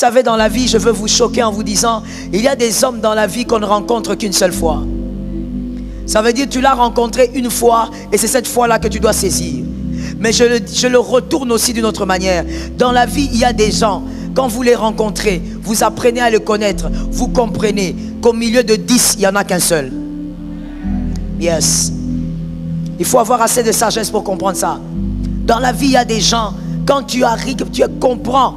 Vous savez, dans la vie, je veux vous choquer en vous disant, il y a des hommes dans la vie qu'on ne rencontre qu'une seule fois. Ça veut dire que tu l'as rencontré une fois et c'est cette fois-là que tu dois saisir. Mais je le retourne aussi d'une autre manière. Dans la vie, il y a des gens, quand vous les rencontrez, vous apprenez à les connaître, vous comprenez qu'au milieu de 10, il n'y en a qu'un seul. Yes. Il faut avoir assez de sagesse pour comprendre ça. Dans la vie, il y a des gens, quand tu arrives, tu comprends,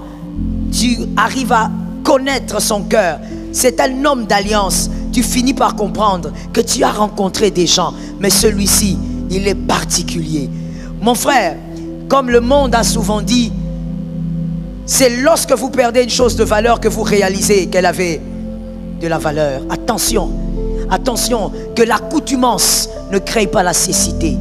tu arrives à connaître son cœur. C'est un homme d'alliance. Tu finis par comprendre que tu as rencontré des gens, mais celui-ci, il est particulier. Mon frère, comme le monde a souvent dit, c'est lorsque vous perdez une chose de valeur que vous réalisez qu'elle avait de la valeur. Attention, attention, que l'accoutumance ne crée pas la cécité.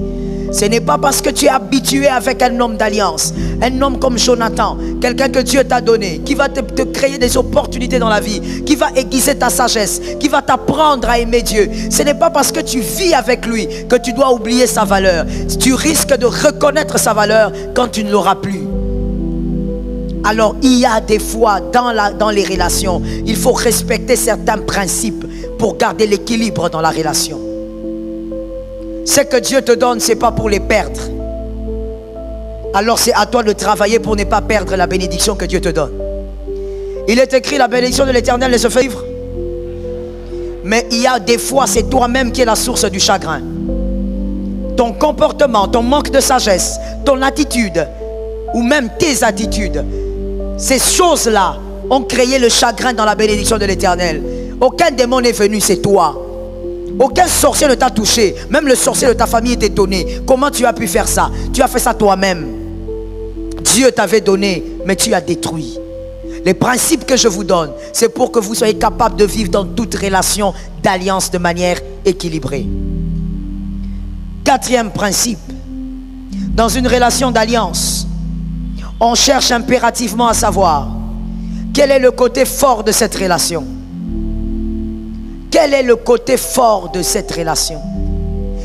Ce n'est pas parce que tu es habitué avec un homme d'alliance, un homme comme Jonathan, quelqu'un que Dieu t'a donné, qui va te créer des opportunités dans la vie, qui va aiguiser ta sagesse, qui va t'apprendre à aimer Dieu. Ce n'est pas parce que tu vis avec lui que tu dois oublier sa valeur. Tu risques de reconnaître sa valeur quand tu ne l'auras plus. Alors il y a des fois dans les relations, il faut respecter certains principes pour garder l'équilibre dans la relation. Ce que Dieu te donne, ce n'est pas pour les perdre. Alors c'est à toi de travailler pour ne pas perdre la bénédiction que Dieu te donne. Il est écrit, la bénédiction de l'Éternel ne se fait vivre. Mais il y a des fois, c'est toi-même qui es la source du chagrin. Ton comportement, ton manque de sagesse, ton attitude, ou même tes attitudes, ces choses-là ont créé le chagrin dans la bénédiction de l'Éternel. Aucun démon n'est venu, c'est toi. Aucun sorcier ne t'a touché. Même le sorcier de ta famille est étonné. Comment tu as pu faire ça? Tu as fait ça toi-même. Dieu t'avait donné, mais tu as détruit. Les principes que je vous donne, c'est pour que vous soyez capable de vivre dans toute relation d'alliance de manière équilibrée. Quatrième principe. Dans une relation d'alliance, on cherche impérativement à savoir quel est le côté fort de cette relation. Quel est le côté fort de cette relation?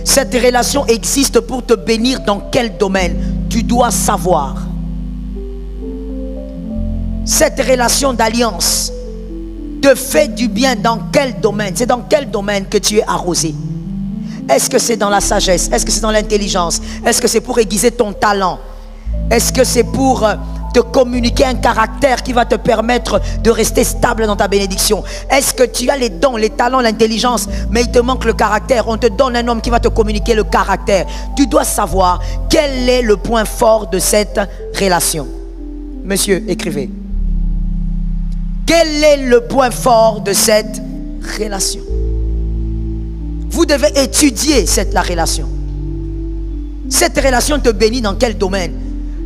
Cette relation existe pour te bénir dans quel domaine? Tu dois savoir. Cette relation d'alliance te fait du bien dans quel domaine? C'est dans quel domaine que tu es arrosé? Est-ce que c'est dans la sagesse? Est-ce que c'est dans l'intelligence? Est-ce que c'est pour aiguiser ton talent? Est-ce que c'est pour te communiquer un caractère qui va te permettre de rester stable dans ta bénédiction? Est-ce que tu as les dons, les talents, l'intelligence, mais il te manque le caractère? On te donne un homme qui va te communiquer le caractère. Tu dois savoir quel est le point fort de cette relation. Monsieur, écrivez. Quel est le point fort de cette relation? Vous devez étudier la relation. Cette relation te bénit dans quel domaine?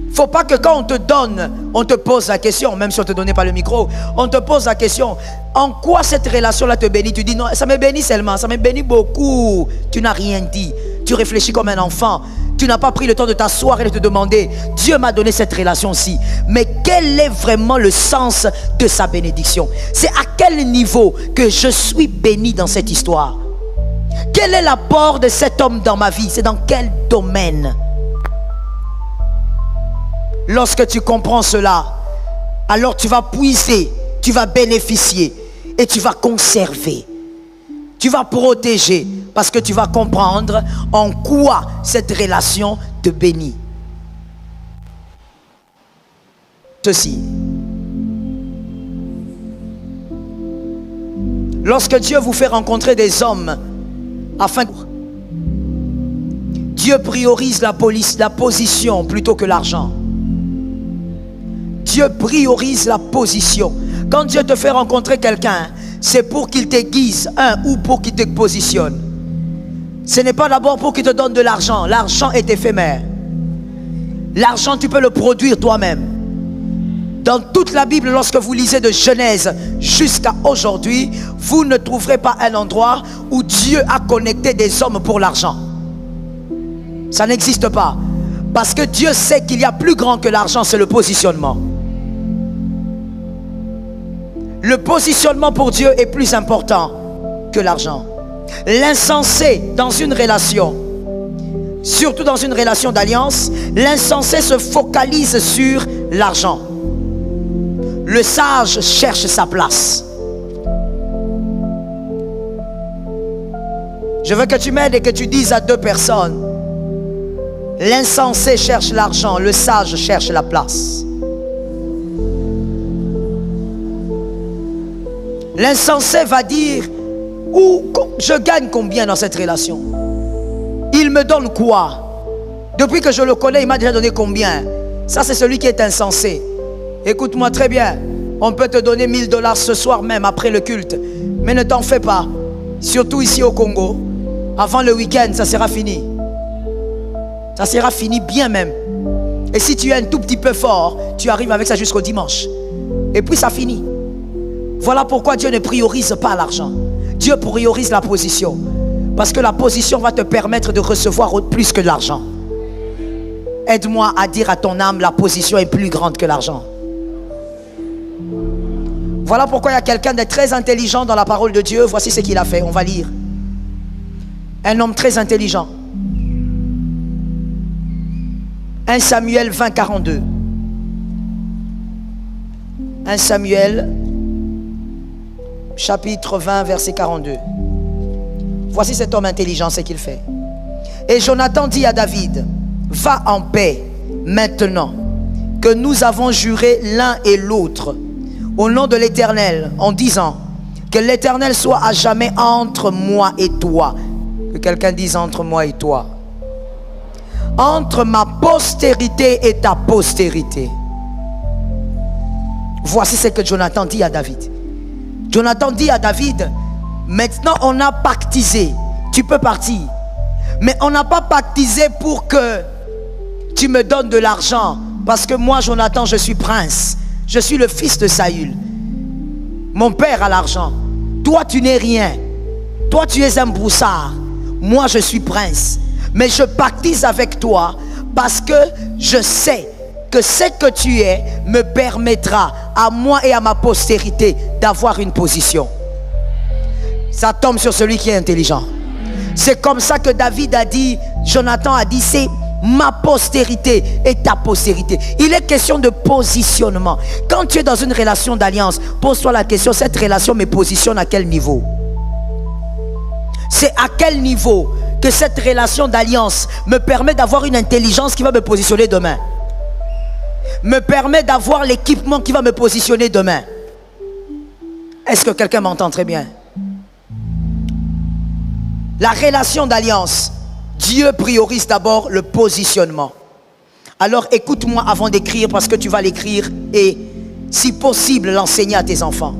Il ne faut pas que quand on te donne, on te pose la question, même si on ne te donnait pas le micro, on te pose la question, en quoi cette relation-là te bénit? Tu dis non, ça me bénit seulement, ça me bénit beaucoup. Tu n'as rien dit, tu réfléchis comme un enfant, tu n'as pas pris le temps de t'asseoir et de te demander, Dieu m'a donné cette relation-ci, mais quel est vraiment le sens de sa bénédiction? C'est à quel niveau que je suis béni dans cette histoire? Quel est l'apport de cet homme dans ma vie? C'est dans quel domaine? Lorsque tu comprends cela, alors tu vas puiser, tu vas bénéficier et tu vas conserver. Tu vas protéger parce que tu vas comprendre en quoi cette relation te bénit. Ceci. Lorsque Dieu vous fait rencontrer des hommes, afin que Dieu priorise la position plutôt que l'argent. Dieu priorise la position. Quand Dieu te fait rencontrer quelqu'un, c'est pour qu'il t'aiguise, ou pour qu'il te positionne. Ce n'est pas d'abord pour qu'il te donne de l'argent. L'argent est éphémère. L'argent, tu peux le produire toi-même. Dans toute la Bible, lorsque vous lisez de Genèse jusqu'à aujourd'hui, vous ne trouverez pas un endroit où Dieu a connecté des hommes pour l'argent. Ça n'existe pas. Parce que Dieu sait qu'il y a plus grand que l'argent, c'est le positionnement. Le positionnement pour Dieu est plus important que l'argent. L'insensé dans une relation, surtout dans une relation d'alliance, l'insensé se focalise sur l'argent. Le sage cherche sa place. Je veux que tu m'aides et que tu dises à deux personnes: l'insensé cherche l'argent, le sage cherche la place. L'insensé va dire: je gagne combien dans cette relation? Il me donne quoi? Depuis que je le connais, il m'a déjà donné combien? Ça, c'est celui qui est insensé. Écoute-moi très bien. On peut te donner 1000 $ ce soir même après le culte. Mais ne t'en fais pas. Surtout ici au Congo. Avant le week-end, ça sera fini. Ça sera fini bien même. Et si tu es un tout petit peu fort, tu arrives avec ça jusqu'au dimanche. Et puis ça finit. Voilà pourquoi Dieu ne priorise pas l'argent. Dieu priorise la position. Parce que la position va te permettre de recevoir plus que de l'argent. Aide-moi à dire à ton âme: la position est plus grande que l'argent. Voilà pourquoi il y a quelqu'un de très intelligent dans la parole de Dieu. Voici ce qu'il a fait, on va lire. Un homme très intelligent. 1 Samuel 20, 42. 1 Samuel chapitre 20, verset 42. Voici cet homme intelligent, ce qu'il fait. Et Jonathan dit à David: va en paix maintenant, que nous avons juré l'un et l'autre au nom de l'Éternel, en disant: que l'Éternel soit à jamais entre moi et toi. Que quelqu'un dise: entre moi et toi. Entre ma postérité et ta postérité. Voici ce que Jonathan dit à David. Jonathan dit à David: maintenant on a pactisé, tu peux partir. Mais on n'a pas pactisé pour que tu me donnes de l'argent. Parce que moi, Jonathan, je suis prince. Je suis le fils de Saül. Mon père a l'argent. Toi, tu n'es rien. Toi, tu es un broussard. Moi, je suis prince. Mais je pactise avec toi parce que je sais que ce que tu es me permettra à moi et à ma postérité d'avoir une position. Ça tombe sur celui qui est intelligent. C'est comme ça que David a dit, Jonathan a dit: c'est ma postérité et ta postérité. Il est question de positionnement. Quand tu es dans une relation d'alliance, pose-toi la question: cette relation me positionne à quel niveau? C'est à quel niveau que cette relation d'alliance me permet d'avoir une intelligence qui va me positionner demain, me permet d'avoir l'équipement qui va me positionner demain. Est-ce que quelqu'un m'entend très bien? La relation d'alliance, Dieu priorise d'abord le positionnement. Alors écoute-moi avant d'écrire, parce que tu vas l'écrire et si possible l'enseigner à tes enfants.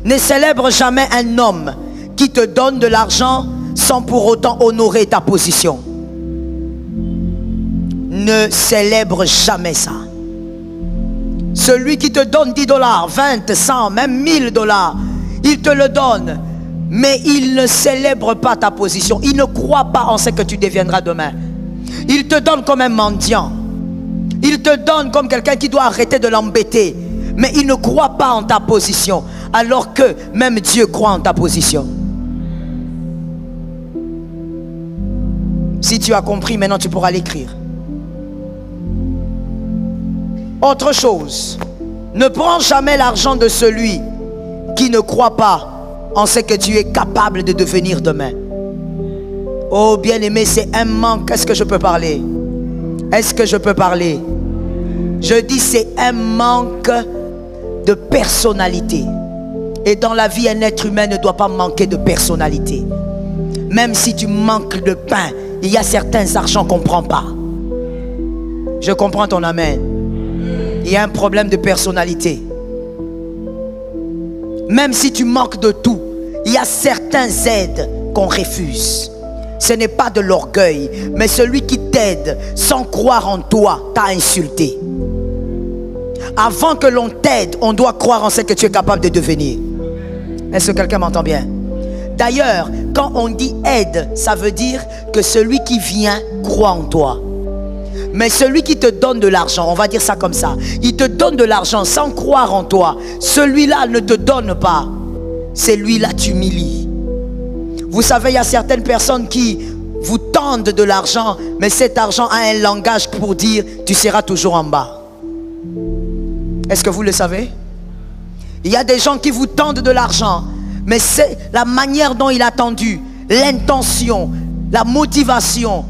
Ne célèbre jamais un homme qui te donne de l'argent sans pour autant honorer ta position. Ne célèbre jamais ça. Celui qui te donne 10 $, 20, 100, même 1000 $, il te le donne. Mais il ne célèbre pas ta position. Il ne croit pas en ce que tu deviendras demain. Il te donne comme un mendiant. Il te donne comme quelqu'un qui doit arrêter de l'embêter. Mais il ne croit pas en ta position. Alors que même Dieu croit en ta position. Si tu as compris, maintenant tu pourras l'écrire. Autre chose. Ne prends jamais l'argent de celui qui ne croit pas en ce que tu es capable de devenir demain. Oh bien-aimé, c'est un manque. Est-ce que je peux parler? Est-ce que je peux parler? Je dis c'est un manque de personnalité. Et dans la vie, un être humain ne doit pas manquer de personnalité. Même si tu manques de pain, il y a certains argents qu'on ne prend pas. Je comprends ton amen. Il y a un problème de personnalité. Même si tu manques de tout, il y a certaines aides qu'on refuse. Ce n'est pas de l'orgueil, mais celui qui t'aide sans croire en toi t'a insulté. Avant que l'on t'aide, on doit croire en ce que tu es capable de devenir. Est-ce que quelqu'un m'entend bien? D'ailleurs, quand on dit aide, ça veut dire que celui qui vient croit en toi. Mais celui qui te donne de l'argent, on va dire ça comme ça, il te donne de l'argent sans croire en toi. Celui-là ne te donne pas. Celui-là t'humilie. Vous savez, il y a certaines personnes qui vous tendent de l'argent, mais cet argent a un langage pour dire tu seras toujours en bas. Est-ce que vous le savez? Il y a des gens qui vous tendent de l'argent, mais c'est la manière dont il a tendu, l'intention, la motivation.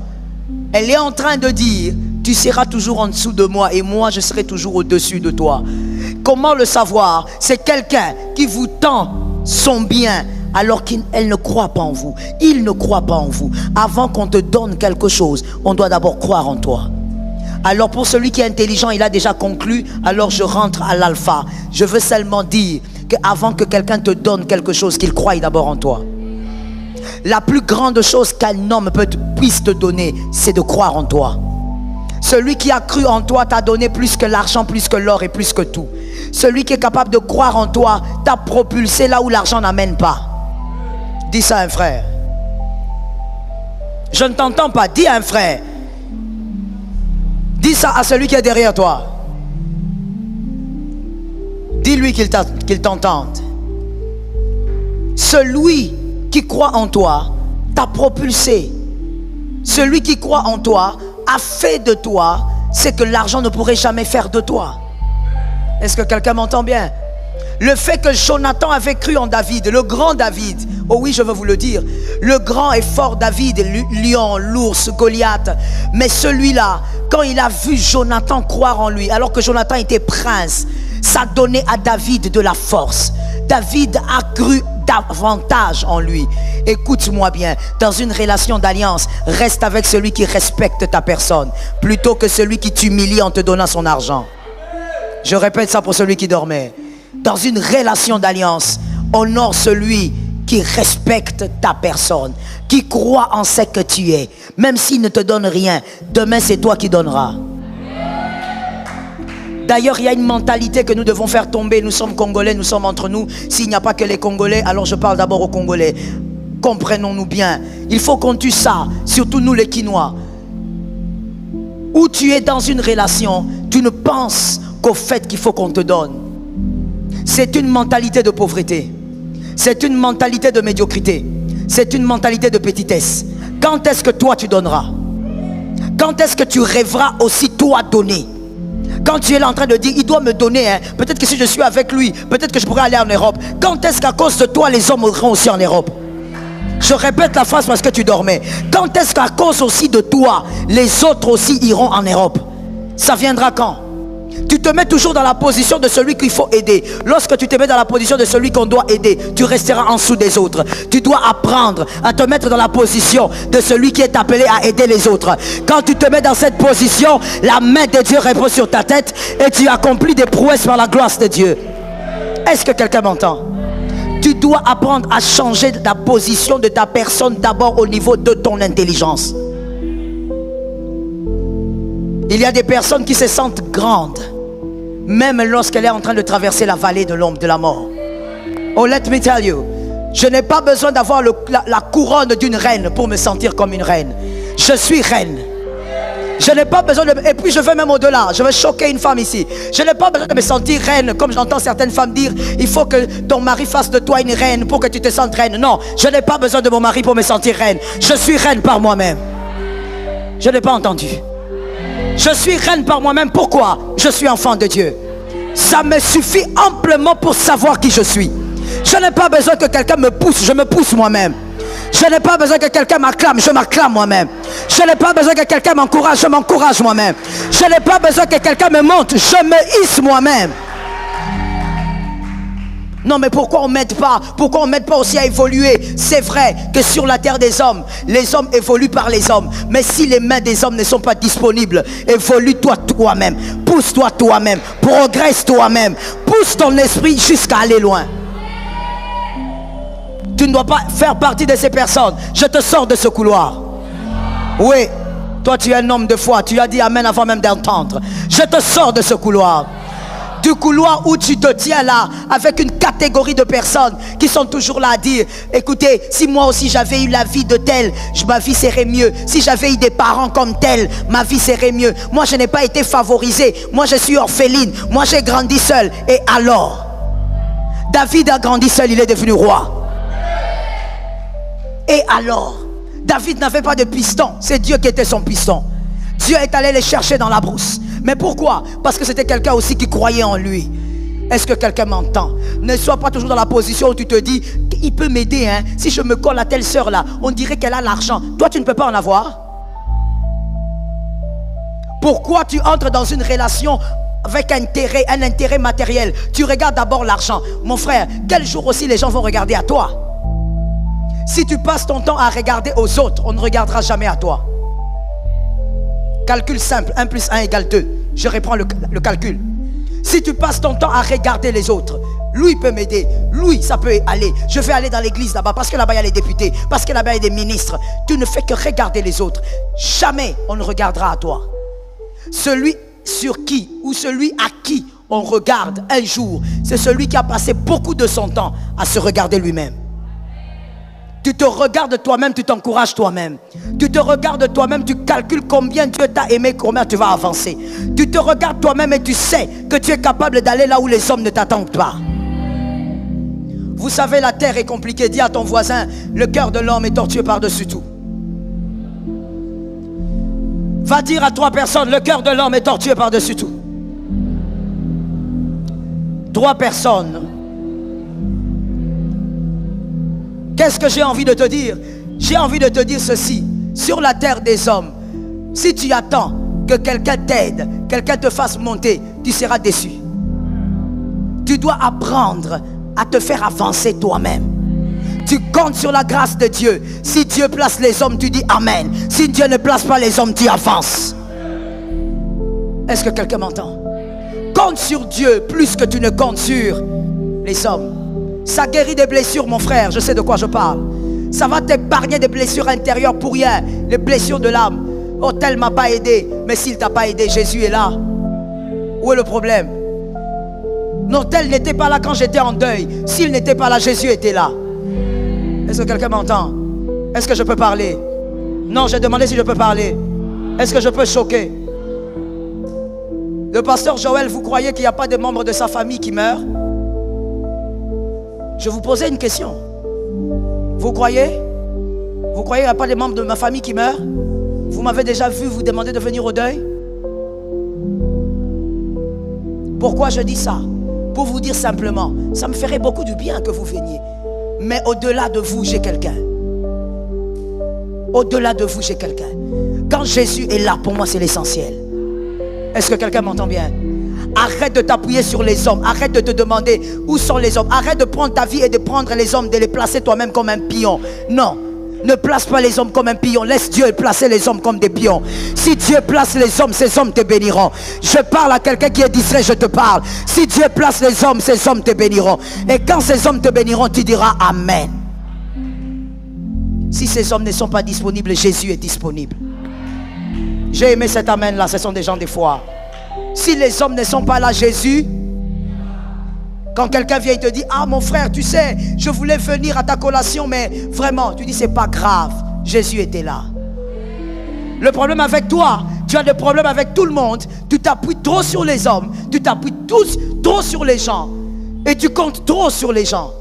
Elle est en train de dire, tu seras toujours en dessous de moi et moi je serai toujours au-dessus de toi. Comment le savoir? C'est quelqu'un qui vous tend son bien alors qu'elle ne croit pas en vous. Il ne croit pas en vous. Avant qu'on te donne quelque chose, on doit d'abord croire en toi. Alors pour celui qui est intelligent, il a déjà conclu, alors je rentre à l'alpha. Je veux seulement dire qu'avant que quelqu'un te donne quelque chose, qu'il croie d'abord en toi. La plus grande chose qu'un homme puisse te donner, c'est de croire en toi. Celui qui a cru en toi t'a donné plus que l'argent, plus que l'or et plus que tout. Celui qui est capable de croire en toi t'a propulsé là où l'argent n'amène pas. Dis ça à un frère. Je ne t'entends pas, dis à un frère. Dis ça à celui qui est derrière toi. Dis-lui qu'il t'entende. Celui qui croit en toi t'a propulsé. Celui qui croit en toi a fait de toi ce que l'argent ne pourrait jamais faire de toi. Est-ce que quelqu'un m'entend bien? Le fait que Jonathan avait cru en David, le grand David, oh oui, je veux vous le dire, le grand et fort David, lion, l'ours, Goliath, mais celui-là, quand il a vu Jonathan croire en lui, alors que Jonathan était prince, ça donnait à David de la force. David a cru davantage en lui. Écoute-moi bien, dans une relation d'alliance, reste avec celui qui respecte ta personne, plutôt que celui qui t'humilie en te donnant son argent. Je répète ça pour celui qui dormait. Dans une relation d'alliance, honore celui qui respecte ta personne, qui croit en ce que tu es. Même s'il ne te donne rien, demain c'est toi qui donneras. D'ailleurs, il y a une mentalité que nous devons faire tomber. Nous sommes Congolais, nous sommes entre nous. S'il n'y a pas que les Congolais, alors je parle d'abord aux Congolais. Comprenons-nous bien. Il faut qu'on tue ça, surtout nous les Quinois. Où tu es dans une relation, tu ne penses qu'au fait qu'il faut qu'on te donne. C'est une mentalité de pauvreté. C'est une mentalité de médiocrité. C'est une mentalité de petitesse. Quand est-ce que toi tu donneras? Quand est-ce que tu rêveras aussi toi donner? Quand tu es là en train de dire, il doit me donner, hein. Peut-être que si je suis avec lui, peut-être que je pourrais aller en Europe. Quand est-ce qu'à cause de toi, les hommes iront aussi en Europe? Je répète la phrase parce que tu dormais. Quand est-ce qu'à cause aussi de toi, les autres aussi iront en Europe? Ça viendra quand? Tu te mets toujours dans la position de celui qu'il faut aider. Lorsque tu te mets dans la position de celui qu'on doit aider, tu resteras en dessous des autres. Tu dois apprendre à te mettre dans la position de celui qui est appelé à aider les autres. Quand tu te mets dans cette position, la main de Dieu repose sur ta tête et tu accomplis des prouesses par la gloire de Dieu. Est-ce que quelqu'un m'entend? Tu dois apprendre à changer la position de ta personne d'abord au niveau de ton intelligence. Il y a des personnes qui se sentent grandes, même lorsqu'elle est en train de traverser la vallée de l'ombre de la mort. Oh, let me tell you, je n'ai pas besoin d'avoir la couronne d'une reine pour me sentir comme une reine. Je suis reine. Je n'ai pas besoin de... Et puis je vais même au-delà. Je vais choquer une femme ici. Je n'ai pas besoin de me sentir reine, comme j'entends certaines femmes dire, il faut que ton mari fasse de toi une reine pour que tu te sentes reine. Non, je n'ai pas besoin de mon mari pour me sentir reine. Je suis reine par moi-même. Je n'ai pas entendu. Je suis reine par moi-même. Pourquoi? Je suis enfant de Dieu. Ça me suffit amplement pour savoir qui je suis. Je n'ai pas besoin que quelqu'un me pousse. Je me pousse moi-même. Je n'ai pas besoin que quelqu'un m'acclame. Je m'acclame moi-même. Je n'ai pas besoin que quelqu'un m'encourage. Je m'encourage moi-même. Je n'ai pas besoin que quelqu'un me monte. Je me hisse moi-même. Non, mais pourquoi on m'aide pas? Pourquoi on m'aide pas aussi à évoluer? C'est vrai que sur la terre des hommes, les hommes évoluent par les hommes. Mais si les mains des hommes ne sont pas disponibles, évolue-toi toi-même. Pousse-toi toi-même. Progresse toi-même. Pousse ton esprit jusqu'à aller loin. Tu ne dois pas faire partie de ces personnes. Je te sors de ce couloir. Oui, toi tu es un homme de foi. Tu as dit amen avant même d'entendre. Je te sors de ce couloir. Du couloir où tu te tiens là avec une catégorie de personnes qui sont toujours là à dire, écoutez, si moi aussi j'avais eu la vie de tel, ma vie serait mieux. Si j'avais eu des parents comme tel, ma vie serait mieux. Moi je n'ai pas été favorisée. Moi je suis orpheline. Moi j'ai grandi seul. Et alors, David a grandi seul, il est devenu roi. Et alors, David n'avait pas de piston. C'est Dieu qui était son piston. Dieu est allé les chercher dans la brousse. Mais pourquoi? Parce que c'était quelqu'un aussi qui croyait en lui. Est-ce que quelqu'un m'entend? Ne sois pas toujours dans la position où tu te dis, il peut m'aider, hein? Si je me colle à telle sœur là, on dirait qu'elle a l'argent. Toi, tu ne peux pas en avoir. Pourquoi tu entres dans une relation avec un intérêt matériel? Tu regardes d'abord l'argent. Mon frère, quel jour aussi les gens vont regarder à toi? Si tu passes ton temps à regarder aux autres, on ne regardera jamais à toi. Calcul simple, 1 plus 1 égale 2. Je reprends le calcul. Si tu passes ton temps à regarder les autres, lui peut m'aider, lui ça peut aller, je vais aller dans l'église là-bas parce que là-bas il y a les députés, parce que là-bas il y a des ministres. Tu ne fais que regarder les autres. Jamais on ne regardera à toi. Celui sur qui ou celui à qui on regarde un jour, c'est celui qui a passé beaucoup de son temps à se regarder lui-même. Tu te regardes toi-même, tu t'encourages toi-même. Tu te regardes toi-même, tu calcules combien Dieu t'a aimé, combien tu vas avancer. Tu te regardes toi-même et tu sais que tu es capable d'aller là où les hommes ne t'attendent pas. Vous savez, la terre est compliquée. Dis à ton voisin, le cœur de l'homme est tortueux par-dessus tout. Va dire à 3 personnes, le cœur de l'homme est tortueux par-dessus tout. 3 personnes. Qu'est-ce que j'ai envie de te dire? J'ai envie de te dire ceci. Sur la terre des hommes, si tu attends que quelqu'un t'aide, quelqu'un te fasse monter, tu seras déçu. Tu dois apprendre à te faire avancer toi-même. Tu comptes sur la grâce de Dieu. Si Dieu place les hommes, tu dis Amen. Si Dieu ne place pas les hommes, tu avances. Est-ce que quelqu'un m'entend? Compte sur Dieu plus que tu ne comptes sur les hommes. Ça guérit des blessures, mon frère, je sais de quoi je parle. Ça va t'épargner des blessures intérieures pour rien, les blessures de l'âme. Oh, tel m'a pas aidé, mais s'il t'a pas aidé, Jésus est là. Où est le problème? Non, tel n'était pas là quand j'étais en deuil. S'il n'était pas là, Jésus était là. Est-ce que quelqu'un m'entend? Est-ce que je peux parler? Non, j'ai demandé si je peux parler. Est-ce que je peux choquer? Le pasteur Joël, vous croyez qu'il n'y a pas de membres de sa famille qui meurent? Je vous posais une question. Vous croyez? Vous croyez qu'il n'y a pas de membres de ma famille qui meurent? Vous m'avez déjà vu vous demander de venir au deuil? Pourquoi je dis ça? Pour vous dire simplement, ça me ferait beaucoup du bien que vous veniez. Mais au-delà de vous, j'ai quelqu'un. Au-delà de vous, j'ai quelqu'un. Quand Jésus est là, pour moi, c'est l'essentiel. Est-ce que quelqu'un m'entend bien? Arrête de t'appuyer sur les hommes. Arrête de te demander où sont les hommes. Arrête de prendre ta vie et de prendre les hommes, de les placer toi-même comme un pion. Non, ne place pas les hommes comme un pion. Laisse Dieu placer les hommes comme des pions. Si Dieu place les hommes, ces hommes te béniront. Je parle à quelqu'un qui est distrait, je te parle. Si Dieu place les hommes, ces hommes te béniront. Et quand ces hommes te béniront, tu diras Amen. Si ces hommes ne sont pas disponibles, Jésus est disponible. J'ai aimé cet Amen là, ce sont des gens des foi. Si les hommes ne sont pas là, Jésus, quand quelqu'un vient et te dit, ah mon frère, tu sais, je voulais venir à ta collation, mais vraiment, tu dis, c'est pas grave, Jésus était là. Le problème avec toi, tu as des problèmes avec tout le monde, tu t'appuies trop sur les hommes, tu t'appuies tous trop sur les gens, et tu comptes trop sur les gens.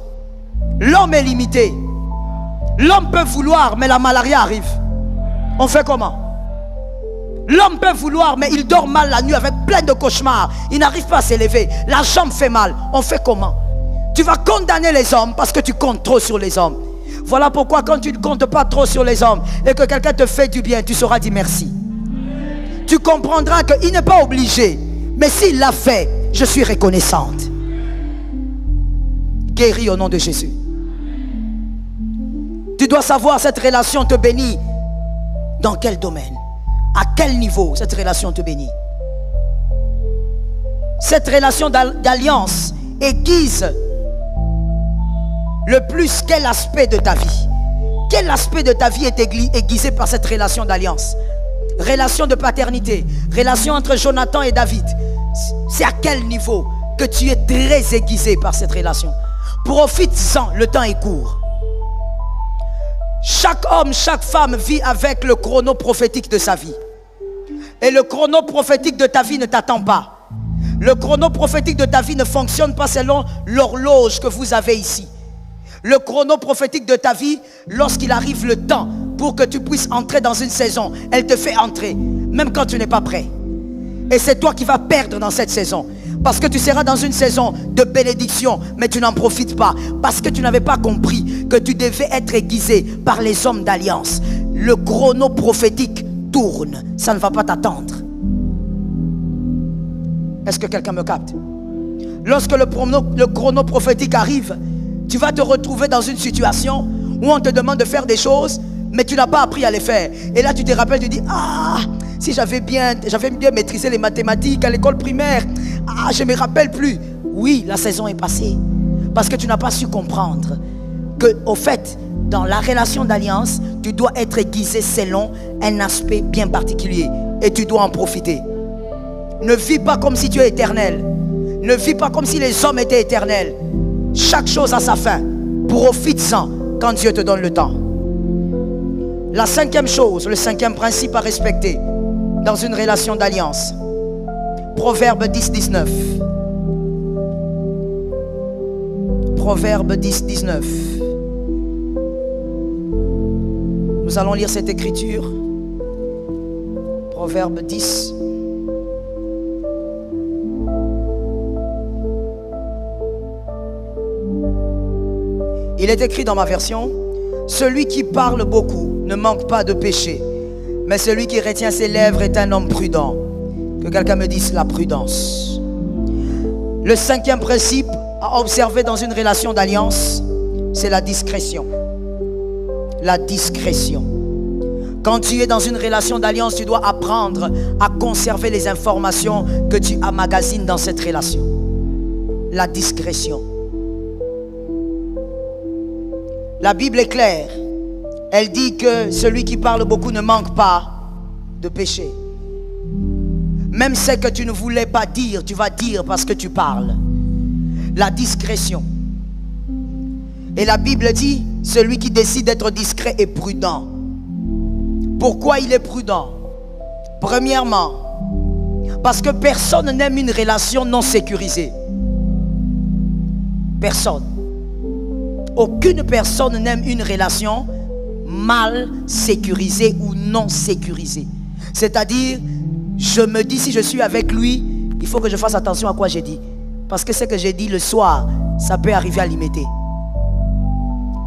L'homme est limité. L'homme peut vouloir, mais la malaria arrive. On fait comment? L'homme peut vouloir, mais il dort mal la nuit avec plein de cauchemars. Il n'arrive pas à s'élever. La jambe fait mal. On fait comment? Tu vas condamner les hommes parce que tu comptes trop sur les hommes. Voilà pourquoi quand tu ne comptes pas trop sur les hommes et que quelqu'un te fait du bien, tu sauras dire merci. Tu comprendras qu'il n'est pas obligé. Mais s'il l'a fait, je suis reconnaissante. Guéris au nom de Jésus. Tu dois savoir cette relation te bénit. Dans quel domaine? À quel niveau cette relation te bénit? Cette relation d'alliance aiguise le plus quel aspect de ta vie? Quel aspect de ta vie est aiguisé par cette relation d'alliance? Relation de paternité, relation entre Jonathan et David. C'est à quel niveau que tu es très aiguisé par cette relation? Profite-en, le temps est court. Chaque homme, chaque femme vit avec le chrono prophétique de sa vie. Et le chrono prophétique de ta vie ne t'attend pas. Le chrono prophétique de ta vie ne fonctionne pas selon l'horloge que vous avez ici. Le chrono prophétique de ta vie, lorsqu'il arrive le temps pour que tu puisses entrer dans une saison, elle te fait entrer, même quand tu n'es pas prêt. Et c'est toi qui vas perdre dans cette saison. Parce que tu seras dans une saison de bénédiction, mais tu n'en profites pas. Parce que tu n'avais pas compris que tu devais être aiguisé par les hommes d'alliance. Le chrono prophétique tourne, ça ne va pas t'attendre. Est-ce que quelqu'un me capte? Lorsque le chrono prophétique arrive, tu vas te retrouver dans une situation où on te demande de faire des choses, mais tu n'as pas appris à les faire. Et là tu te rappelles, tu dis, ah, si j'avais bien maîtrisé les mathématiques à l'école primaire, ah, je ne me rappelle plus. Oui, la saison est passée. Parce que tu n'as pas su comprendre que, au fait, dans la relation d'alliance, tu dois être aiguisé selon un aspect bien particulier. Et tu dois en profiter. Ne vis pas comme si tu es éternel. Ne vis pas comme si les hommes étaient éternels. Chaque chose a sa fin. Profite-en quand Dieu te donne le temps. La cinquième chose, le cinquième principe à respecter dans une relation d'alliance. Proverbe 10, 19. Proverbe 10, 19. Nous allons lire cette écriture. Proverbe 10. Il est écrit dans ma version, celui qui parle beaucoup ne manque pas de péché, mais celui qui retient ses lèvres est un homme prudent. Que quelqu'un me dise la prudence. Le cinquième principe à observer dans une relation d'alliance, c'est la discrétion. La discrétion. Quand tu es dans une relation d'alliance, tu dois apprendre à conserver les informations que tu emmagasines dans cette relation. La discrétion. La Bible est claire. Elle dit que celui qui parle beaucoup ne manque pas de péché. Même ce que tu ne voulais pas dire, tu vas dire parce que tu parles. La discrétion. Et la Bible dit, celui qui décide d'être discret est prudent. Pourquoi il est prudent? Premièrement, parce que personne n'aime une relation non sécurisée. Personne. Aucune personne n'aime une relation mal sécurisée ou non sécurisée. C'est-à-dire, je me dis, si je suis avec lui, il faut que je fasse attention à quoi j'ai dit. Parce que ce que j'ai dit le soir, ça peut arriver à limiter.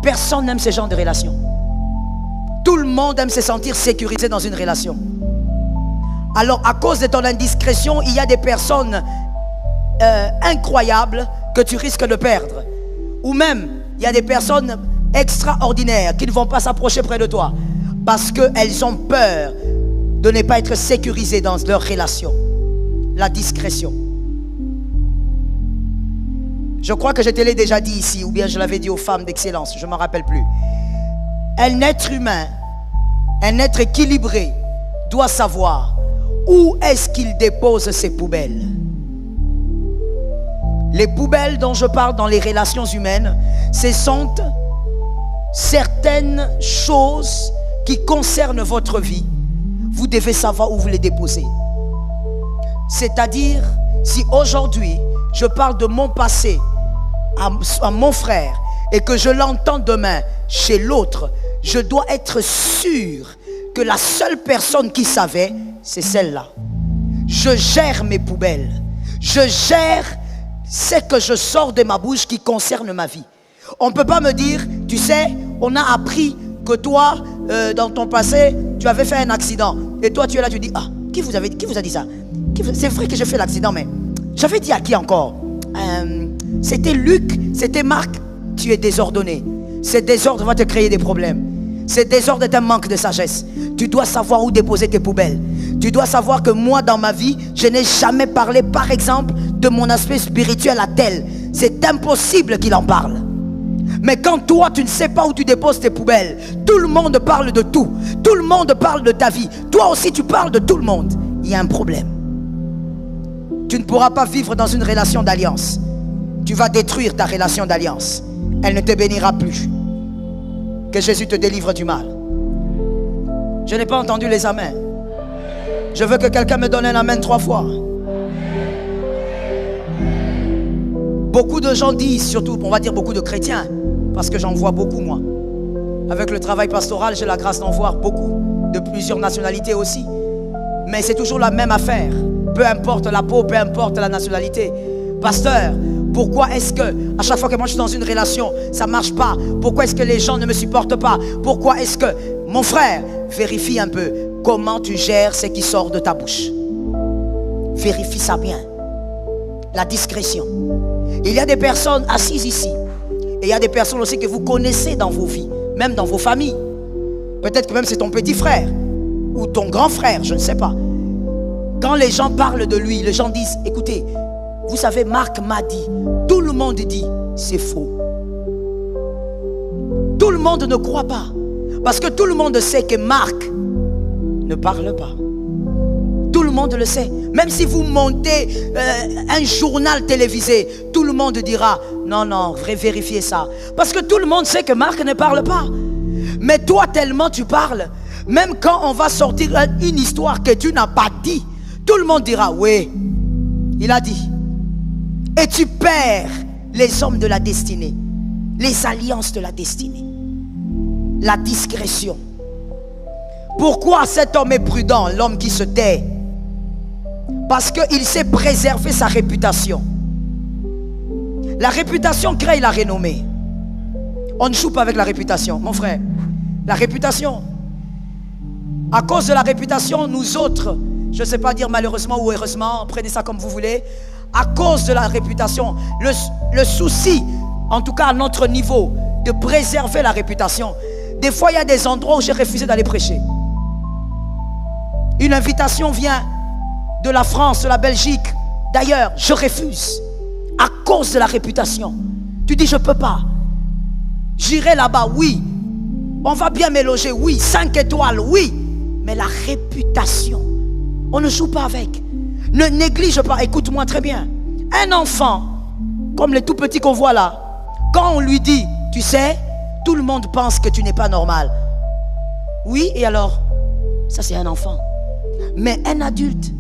Personne n'aime ce genre de relation. Tout le monde aime se sentir sécurisé dans une relation. Alors, à cause de ton indiscrétion, il y a des personnes incroyables que tu risques de perdre. Ou même, il y a des personnes extraordinaires qui ne vont pas s'approcher près de toi parce qu'elles ont peur de ne pas être sécurisées dans leur relation. La discrétion. Je crois que je te l'ai déjà dit ici, ou bien je l'avais dit aux femmes d'excellence, je ne m'en rappelle plus. Un être humain, un être équilibré doit savoir où est-ce qu'il dépose ses poubelles. Les poubelles dont je parle dans les relations humaines, ce sont certaines choses qui concernent votre vie. Vous devez savoir où vous les déposez. C'est-à-dire, si aujourd'hui, je parle de mon passé à mon frère et que je l'entends demain chez l'autre, je dois être sûr que la seule personne qui savait, c'est celle-là. Je gère mes poubelles. Je gère ce que je sors de ma bouche qui concerne ma vie. On ne peut pas me dire, tu sais, on a appris que toi, dans ton passé, tu avais fait un accident. Et toi, tu es là, tu dis, ah, qui vous a dit ça? C'est vrai que j'ai fait l'accident, mais j'avais dit à qui encore? C'était Luc, c'était Marc. Tu es désordonné. Ce désordre va te créer des problèmes. Ce désordre est un manque de sagesse. Tu dois savoir où déposer tes poubelles. Tu dois savoir que moi, dans ma vie, je n'ai jamais parlé, par exemple, de mon aspect spirituel à tel. C'est impossible qu'il en parle. Mais quand toi, tu ne sais pas où tu déposes tes poubelles, tout le monde parle de tout. Tout le monde parle de ta vie. Toi aussi, tu parles de tout le monde. Il y a un problème. Tu ne pourras pas vivre dans une relation d'alliance. Tu vas détruire ta relation d'alliance. Elle ne te bénira plus. Que Jésus te délivre du mal. Je n'ai pas entendu les amens. Je veux que quelqu'un me donne un amen 3 fois. Beaucoup de gens disent, surtout, on va dire beaucoup de chrétiens, parce que j'en vois beaucoup moi. Avec le travail pastoral, j'ai la grâce d'en voir beaucoup, de plusieurs nationalités aussi. Mais c'est toujours la même affaire. Peu importe la peau, peu importe la nationalité. Pasteur, pourquoi est-ce que à chaque fois que moi je suis dans une relation, ça ne marche pas? Pourquoi est-ce que les gens ne me supportent pas? Pourquoi est-ce que... Mon frère, vérifie un peu comment tu gères ce qui sort de ta bouche. Vérifie ça bien. La discrétion. Il y a des personnes assises ici. Et il y a des personnes aussi que vous connaissez dans vos vies, même dans vos familles. Peut-être que même c'est ton petit frère ou ton grand frère, je ne sais pas. Quand les gens parlent de lui, les gens disent, écoutez, vous savez, Marc m'a dit, tout le monde dit, c'est faux. Tout le monde ne croit pas. Parce que tout le monde sait que Marc ne parle pas. Tout le monde le sait. Même si vous montez un journal télévisé, tout le monde dira, non, non, vérifiez ça. Parce que tout le monde sait que Marc ne parle pas. Mais toi, tellement tu parles, même quand on va sortir une histoire que tu n'as pas dit, tout le monde dira, oui, il a dit. Et tu perds les hommes de la destinée, les alliances de la destinée, la discrétion. Pourquoi cet homme est prudent, l'homme qui se tait? Parce qu'il sait préserver sa réputation. La réputation crée la renommée. On ne joue pas avec la réputation, mon frère. La réputation. À cause de la réputation, nous autres, je ne sais pas dire malheureusement ou heureusement, prenez ça comme vous voulez. À cause de la réputation, le souci, en tout cas à notre niveau, de préserver la réputation. Des fois, il y a des endroits où j'ai refusé d'aller prêcher. Une invitation vient de la France, de la Belgique, d'ailleurs, je refuse. À cause de la réputation. Tu dis, je ne peux pas. J'irai là-bas, oui. On va bien me loger, oui. 5 étoiles, oui. Mais la réputation, on ne joue pas avec. Ne néglige pas, écoute-moi très bien. Un enfant, comme les tout petits qu'on voit là, quand on lui dit, tu sais, tout le monde pense que tu n'es pas normal. Oui, et alors? Ça, c'est un enfant. Mais un adulte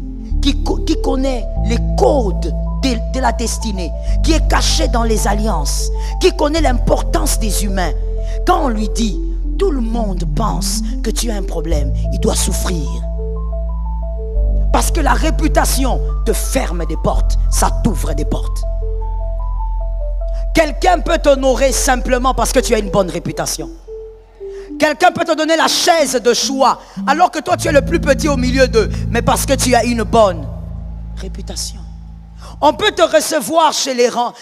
qui connaît les codes de la destinée, qui est caché dans les alliances, qui connaît l'importance des humains, quand on lui dit, tout le monde pense que tu as un problème, il doit souffrir. Parce que la réputation te ferme des portes, ça t'ouvre des portes. Quelqu'un peut t'honorer simplement parce que tu as une bonne réputation. Quelqu'un peut te donner la chaise de choix alors que toi tu es le plus petit au milieu d'eux, mais parce que tu as une bonne réputation. On peut te recevoir chez les grands,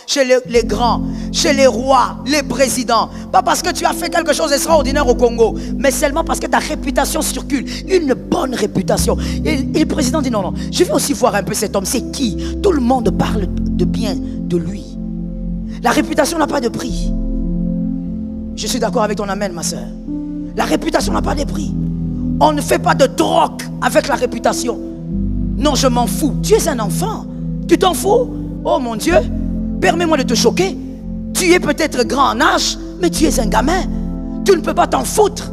chez les rois, les présidents. Pas parce que tu as fait quelque chose d'extraordinaire au Congo, mais seulement parce que ta réputation circule. Une bonne réputation. Et le président dit non, non, je vais aussi voir un peu cet homme. C'est qui? Tout le monde parle de bien de lui. La réputation n'a pas de prix. Je suis d'accord avec ton amen, ma soeur. La réputation n'a pas de prix. On ne fait pas de troc avec la réputation. Non, je m'en fous. Tu es un enfant. Tu t'en fous? Oh mon Dieu, permets-moi de te choquer. Tu es peut-être grand en âge, mais tu es un gamin. Tu ne peux pas t'en foutre.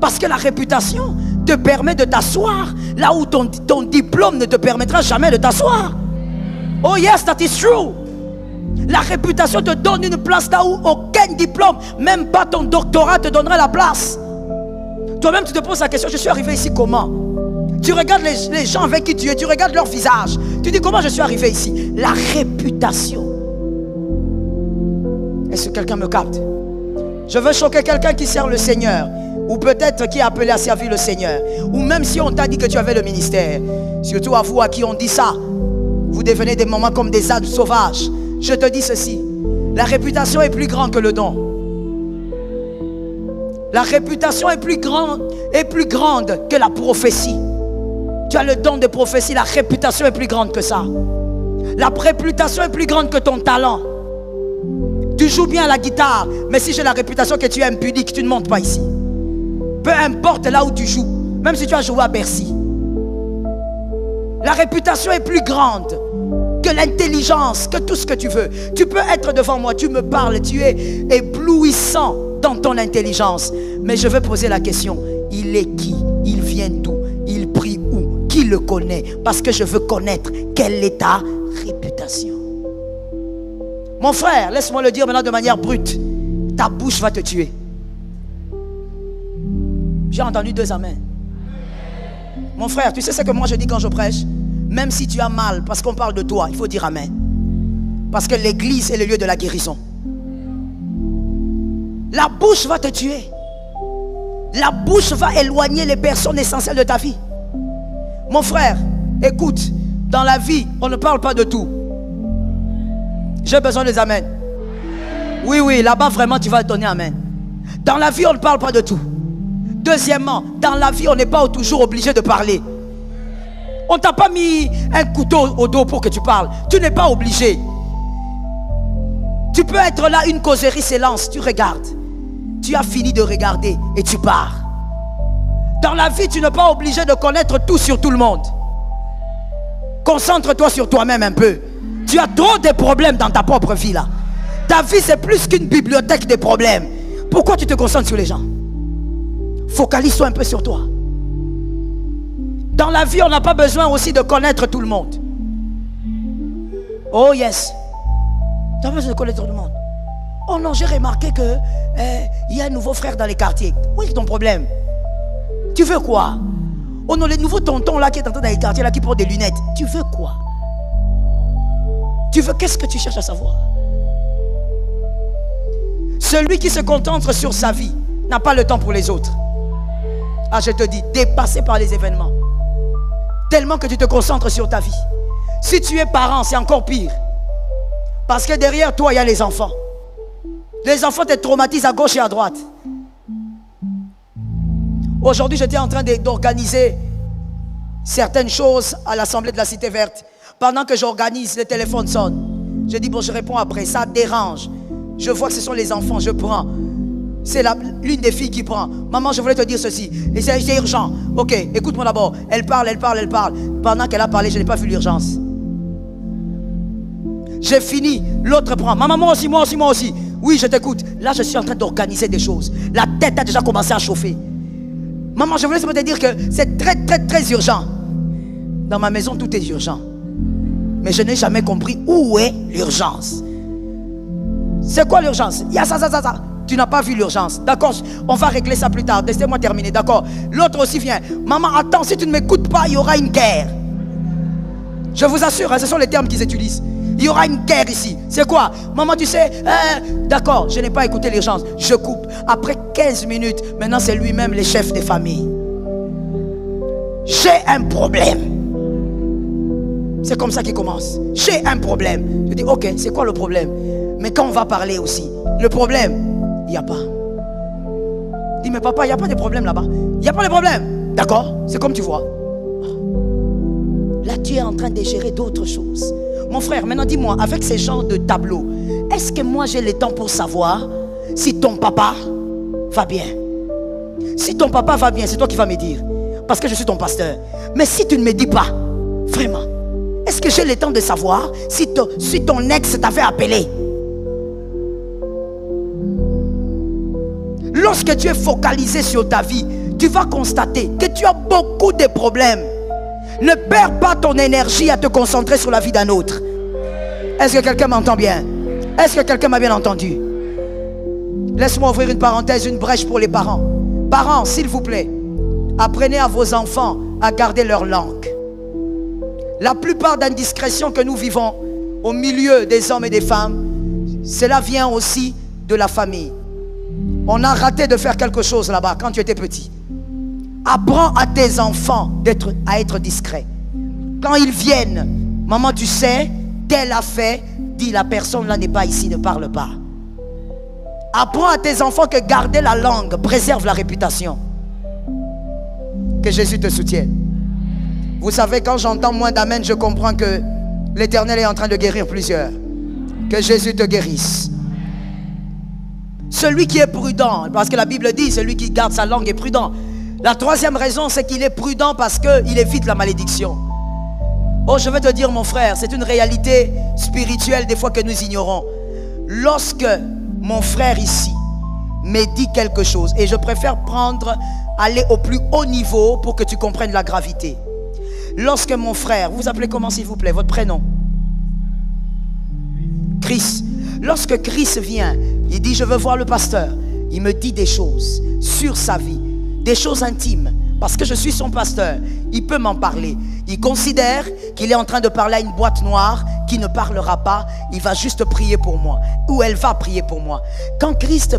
Parce que la réputation te permet de t'asseoir là où ton diplôme ne te permettra jamais de t'asseoir. Oh yes, that is true. La réputation te donne une place là où aucun diplôme, même pas ton doctorat, te donnera la place. Toi-même, tu te poses la question, je suis arrivé ici comment? Tu regardes les gens avec qui tu es, tu regardes leur visage. Tu dis, comment je suis arrivé ici? La réputation. Est-ce que quelqu'un me capte? Je veux choquer quelqu'un qui sert le Seigneur. Ou peut-être qui est appelé à servir le Seigneur. Ou même si on t'a dit que tu avais le ministère. Surtout à vous à qui on dit ça. Vous devenez des moments comme des ânes sauvages. Je te dis ceci. La réputation est plus grande que le don. La réputation est plus grande que la prophétie. Tu as le don de prophétie, la réputation est plus grande que ça. La réputation est plus grande que ton talent. Tu joues bien à la guitare, mais si j'ai la réputation que tu es impudique, tu ne montes pas ici. Peu importe là où tu joues, même si tu as joué à Bercy. La réputation est plus grande que l'intelligence, que tout ce que tu veux. Tu peux être devant moi, tu me parles, tu es éblouissant dans ton intelligence. Mais je veux poser la question, il est qui? Il vient d'où? Il prie où? Qui le connaît? Parce que je veux connaître quelle est ta réputation. Mon frère, laisse-moi le dire maintenant de manière brute. Ta bouche va te tuer. J'ai entendu 2 amens. Mon frère, tu sais ce que moi je dis quand je prêche? Même si tu as mal, parce qu'on parle de toi, il faut dire amen. Parce que l'église est le lieu de la guérison. La bouche va te tuer. La bouche va éloigner les personnes essentielles de ta vie. Mon frère, écoute, dans la vie, on ne parle pas de tout. J'ai besoin des amens. Oui, là-bas vraiment tu vas donner amen. Dans la vie, on ne parle pas de tout. Deuxièmement, dans la vie, on n'est pas toujours obligé de parler. On ne t'a pas mis un couteau au dos pour que tu parles. Tu n'es pas obligé. Tu peux être là, une causerie s'élance, tu regardes. Tu as fini de regarder et tu pars. Dans la vie, tu n'es pas obligé de connaître tout sur tout le monde. Concentre-toi sur toi-même un peu. Tu as trop de problèmes dans ta propre vie là. Ta vie, c'est plus qu'une bibliothèque de problèmes. Pourquoi tu te concentres sur les gens? Focalise-toi un peu sur toi. Dans la vie, on n'a pas besoin aussi de connaître tout le monde. Oh yes. Tu n'as pas besoin de connaître tout le monde. Oh non, j'ai remarqué que y a un nouveau frère dans les quartiers. Où est ton problème? Tu veux quoi? Oh non, les nouveaux tontons là qui est en train dans les quartiers là qui portent des lunettes. Tu veux quoi? Tu veux, qu'est-ce que tu cherches à savoir? Celui qui se concentre sur sa vie n'a pas le temps pour les autres. Ah, je te dis, dépassé par les événements. Tellement que tu te concentres sur ta vie. Si tu es parent, c'est encore pire. Parce que derrière toi, il y a les enfants. Les enfants te traumatisent à gauche et à droite. Aujourd'hui, j'étais en train d'organiser certaines choses à l'Assemblée de la Cité Verte. Pendant que j'organise, le téléphone sonne. Je dis, bon, je réponds après. Ça dérange. Je vois que ce sont les enfants, je prends. C'est l'une des filles qui prend. Maman, je voulais te dire ceci. Et c'est urgent. Ok, écoute-moi d'abord. Elle parle. Pendant qu'elle a parlé, je n'ai pas vu l'urgence. J'ai fini. L'autre prend. Maman, moi aussi. Oui, je t'écoute. Là, je suis en train d'organiser des choses. La tête a déjà commencé à chauffer. Maman, je voulais te dire que c'est très, très, très urgent. Dans ma maison, tout est urgent. Mais je n'ai jamais compris où est l'urgence. C'est quoi l'urgence? Il y a ça. Tu n'as pas vu l'urgence. D'accord, on va régler ça plus tard. Laissez-moi terminer, d'accord? L'autre aussi vient. Maman, attends, si tu ne m'écoutes pas, il y aura une guerre. Je vous assure, hein, ce sont les termes qu'ils utilisent. Il y aura une guerre ici. C'est quoi? Maman, tu sais, d'accord, je n'ai pas écouté l'urgence. Je coupe. Après 15 minutes, maintenant c'est lui-même le chef des familles. J'ai un problème. C'est comme ça qu'il commence. J'ai un problème. Je dis, ok, c'est quoi le problème? Mais quand on va parler aussi, le problème, il n'y a pas. Dis, mais papa, il n'y a pas de problème là-bas. Il n'y a pas de problème. D'accord? C'est comme tu vois. Là, tu es en train de gérer d'autres choses. Mon frère, maintenant dis-moi, avec ces genres de tableaux, est-ce que moi j'ai le temps pour savoir si ton papa va bien? Si ton papa va bien, c'est toi qui vas me dire. Parce que je suis ton pasteur. Mais si tu ne me dis pas, vraiment, est-ce que j'ai le temps de savoir si ton ex t'avait appelé? Lorsque tu es focalisé sur ta vie, tu vas constater que tu as beaucoup de problèmes. Ne perds pas ton énergie à te concentrer sur la vie d'un autre. Est-ce que quelqu'un m'entend bien? Est-ce que quelqu'un m'a bien entendu? Laisse-moi ouvrir une parenthèse, une brèche pour les parents. Parents, s'il vous plaît, apprenez à vos enfants à garder leur langue. La plupart d'indiscrétions que nous vivons au milieu des hommes et des femmes, cela vient aussi de la famille. On a raté de faire quelque chose là-bas quand tu étais petit. Apprends à tes enfants à être discrets. Quand ils viennent, maman, tu sais, tel a fait, dis la personne là n'est pas ici, ne parle pas. Apprends à tes enfants que garder la langue préserve la réputation. Que Jésus te soutienne. Vous savez, quand j'entends moins d'amen, je comprends que l'Éternel est en train de guérir plusieurs. Que Jésus te guérisse. Celui qui est prudent, parce que la Bible dit, celui qui garde sa langue est prudent. La troisième raison, c'est qu'il est prudent parce qu'il évite la malédiction. Oh, je vais te dire, mon frère, c'est une réalité spirituelle des fois que nous ignorons. Lorsque mon frère ici me dit quelque chose, et je préfère aller au plus haut niveau pour que tu comprennes la gravité. Lorsque mon frère, vous appelez comment s'il vous plaît, votre prénom? Chris. Lorsque Chris vient, il dit, je veux voir le pasteur. Il me dit des choses sur sa vie, des choses intimes, parce que je suis son pasteur. Il peut m'en parler. Il considère qu'il est en train de parler à une boîte noire qui ne parlera pas. Il va juste prier pour moi. Ou elle va prier pour moi. Quand Christ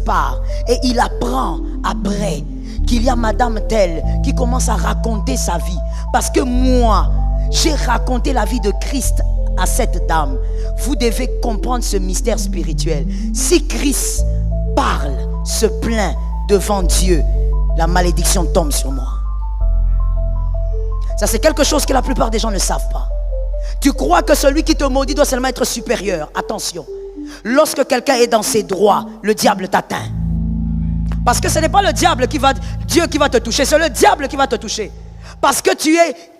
part et il apprend après qu'il y a madame telle qui commence à raconter sa vie. Parce que moi, j'ai raconté la vie de Christ à cette dame. Vous devez comprendre ce mystère spirituel. Si Christ parle, se plaint devant Dieu, la malédiction tombe sur moi. Ça, c'est quelque chose que la plupart des gens ne savent pas. Tu crois que celui qui te maudit doit seulement être supérieur. Attention, lorsque quelqu'un est dans ses droits, le diable t'atteint. Parce que ce n'est pas le diable Dieu qui va te toucher, c'est le diable qui va te toucher. Parce que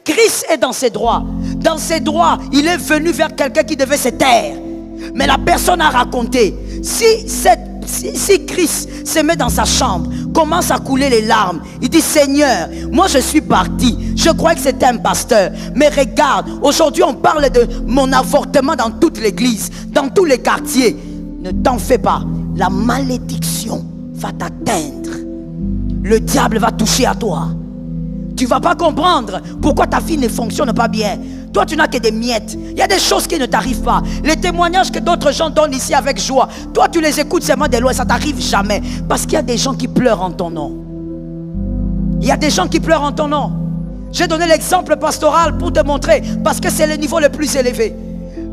Christ est dans ses droits. Dans ses droits, il est venu vers quelqu'un qui devait se taire. Mais la personne a raconté. Si Christ se met dans sa chambre, commence à couler les larmes, il dit: Seigneur, moi je suis parti, je croyais que c'était un pasteur, mais regarde, aujourd'hui on parle de mon avortement dans toute l'église, dans tous les quartiers. Ne t'en fais pas, la malédiction va t'atteindre. Le diable va toucher à toi. Tu ne vas pas comprendre pourquoi ta vie ne fonctionne pas bien. Toi, tu n'as que des miettes. Il y a des choses qui ne t'arrivent pas. Les témoignages que d'autres gens donnent ici avec joie, toi, tu les écoutes seulement de loin, ça ne t'arrive jamais. Parce qu'il y a des gens qui pleurent en ton nom. Il y a des gens qui pleurent en ton nom. J'ai donné l'exemple pastoral pour te montrer, parce que c'est le niveau le plus élevé.